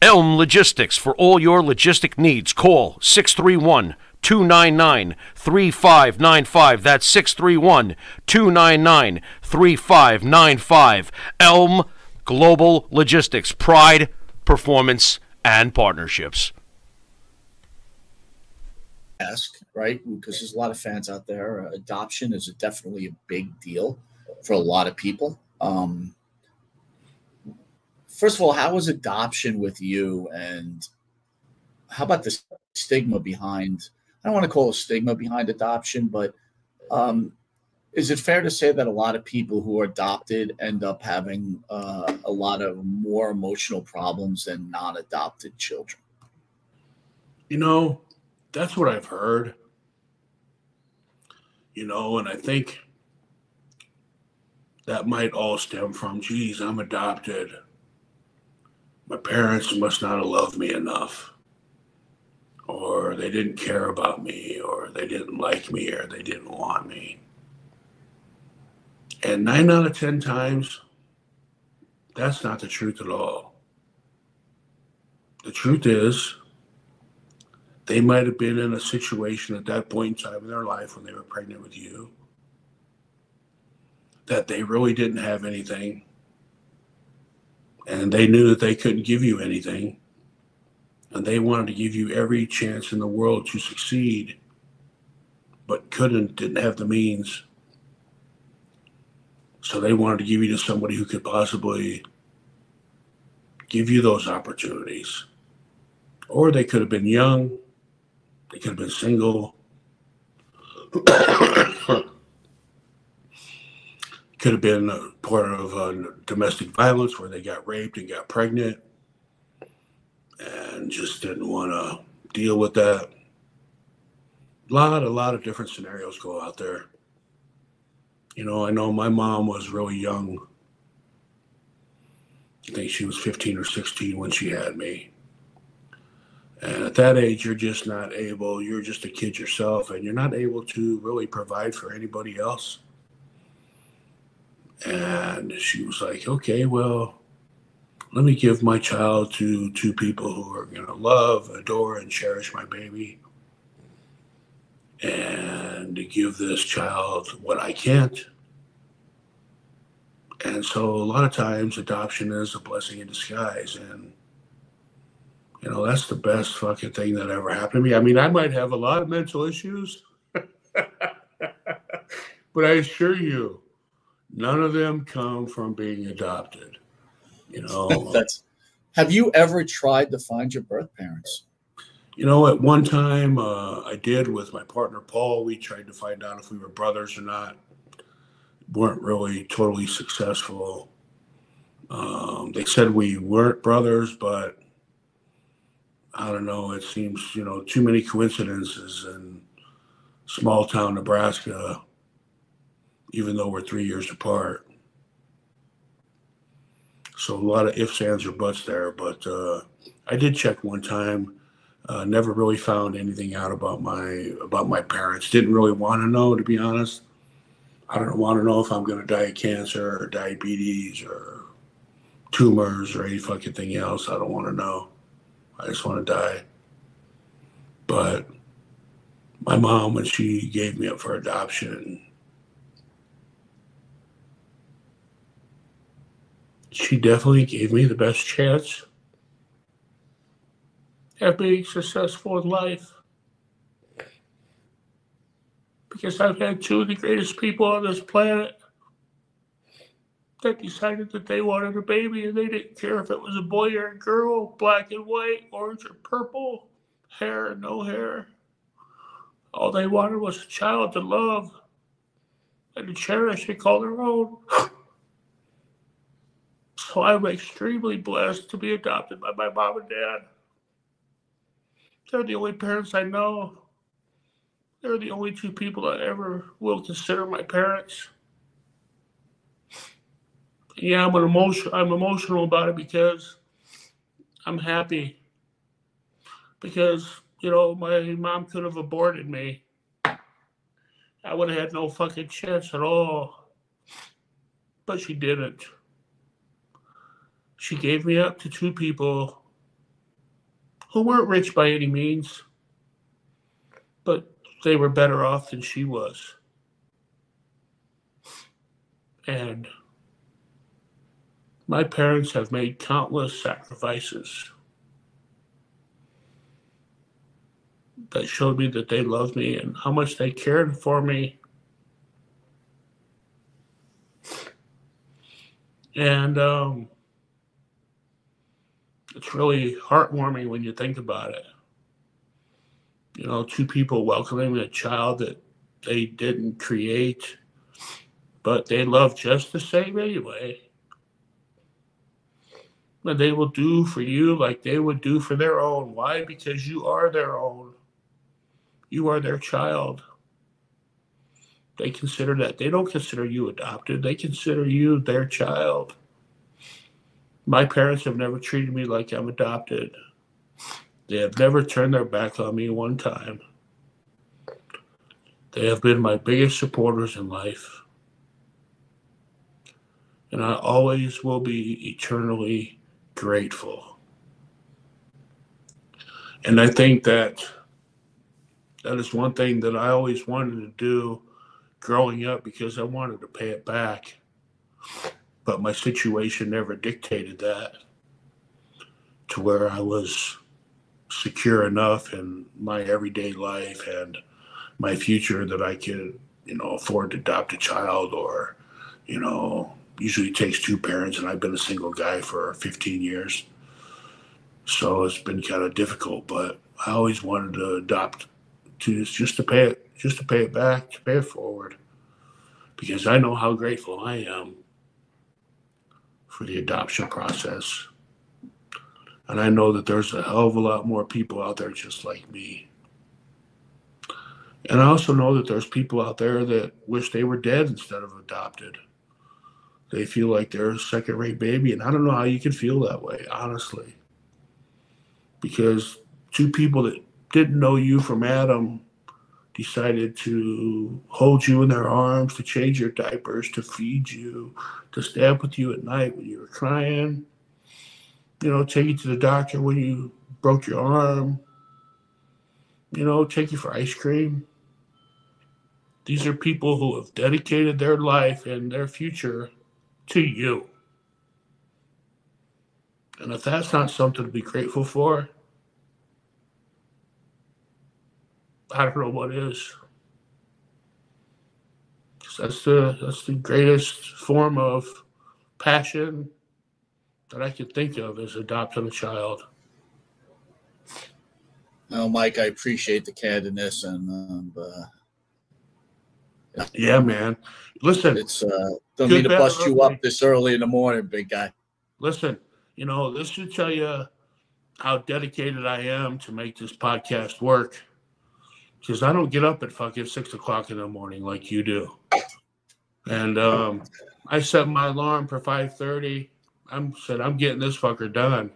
Elm Logistics for all your logistic needs. Call 631-299-3595. That's 631-299-3595. Elm Global Logistics. Pride, performance, and partnerships. Ask, right? Because there's a lot of fans out there. Adoption is definitely a big deal for a lot of people. First of all, how was adoption with you, and how about the stigma behind? I don't want to call it stigma behind adoption, but is it fair to say that a lot of people who are adopted end up having a lot of more emotional problems than non-adopted children? You know, that's what I've heard. You know, and I think that might all stem from, geez, I'm adopted. My parents must not have loved me enough, or they didn't care about me, or they didn't like me, or they didn't want me. And 9 out of 10 times, that's not the truth at all. The truth is, they might have been in a situation at that point in time in their life when they were pregnant with you that they really didn't have anything. And they knew that they couldn't give you anything. And they wanted to give you every chance in the world to succeed, but didn't have the means. So they wanted to give you to somebody who could possibly give you those opportunities. Or they could have been young. They could have been single. Could have been part of domestic violence where they got raped and got pregnant and just didn't want to deal with that. A lot of different scenarios go out there. You know, I know my mom was really young. I think she was 15 or 16 when she had me. And at that age, you're just not able, you're just a kid yourself, and you're not able to really provide for anybody else. And she was like, okay, well, let me give my child to 2 people who are going to love, adore, and cherish my baby. And to give this child what I can't. And so a lot of times adoption is a blessing in disguise. And, you know, that's the best fucking thing that ever happened to me. I mean, I might have a lot of mental issues, but I assure you, none of them come from being adopted. You know, Have you ever tried to find your birth parents? You know, at one time I did with my partner, Paul. We tried to find out if we were brothers or not. Weren't really totally successful. They said we weren't brothers, but I don't know. It seems, you know, too many coincidences in small town Nebraska, even though we're 3 years apart. So a lot of ifs, ands, or buts there. But I did check one time. Never really found anything out about my parents. Didn't really want to know, to be honest. I don't want to know if I'm going to die of cancer or diabetes or tumors or any fucking thing else. I don't want to know. I just want to die. But my mom, when she gave me up for adoption, she definitely gave me the best chance at being successful in life. Because I've had 2 of the greatest people on this planet that decided that they wanted a baby and they didn't care if it was a boy or a girl, black and white, orange or purple, hair or no hair. All they wanted was a child to love and to cherish and call their own. So I'm extremely blessed to be adopted by my mom and dad. They're the only parents I know. They're the only 2 people I ever will consider my parents. Yeah, I'm emotional about it because I'm happy. Because, you know, my mom could have aborted me. I would have had no fucking chance at all. But she didn't. She gave me up to 2 people who weren't rich by any means, but they were better off than she was. And my parents have made countless sacrifices that showed me that they loved me and how much they cared for me. And it's really heartwarming when you think about it. You know, two people welcoming a child that they didn't create, but they love just the same anyway. And they will do for you like they would do for their own. Why? Because you are their own. You are their child. They consider that. They don't consider you adopted. They consider you their child. My parents have never treated me like I'm adopted. They have never turned their back on me one time. They have been my biggest supporters in life. And I always will be eternally grateful. And I think that is one thing that I always wanted to do growing up because I wanted to pay it back. But my situation never dictated that to where I was secure enough in my everyday life and my future that I could, afford to adopt a child or, usually it takes two parents, and I've been a single guy for 15 years. So it's been kind of difficult, but I always wanted to adopt just to pay it back, to pay it forward, because I know how grateful I am for the adoption process. And I know that there's a hell of a lot more people out there just like me. And I also know that there's people out there that wish they were dead instead of adopted. They feel like they're a second-rate baby, and I don't know how you can feel that way, honestly. Because two people that didn't know you from Adam decided to hold you in their arms, to change your diapers, to feed you, to stay up with you at night when you were crying, take you to the doctor when you broke your arm, take you for ice cream. These are people who have dedicated their life and their future to you. And if that's not something to be grateful for, I don't know what is. That's the greatest form of passion that I could think of, is adopting a child. No, Mike, I appreciate the candidness, and yeah, man. Listen, it's don't mean to bust you up this early in the morning, big guy. Listen, this should tell you how dedicated I am to make this podcast work. Because I don't get up at fucking 6 o'clock in the morning like you do. And I set my alarm for 5:30. I'm getting this fucker done.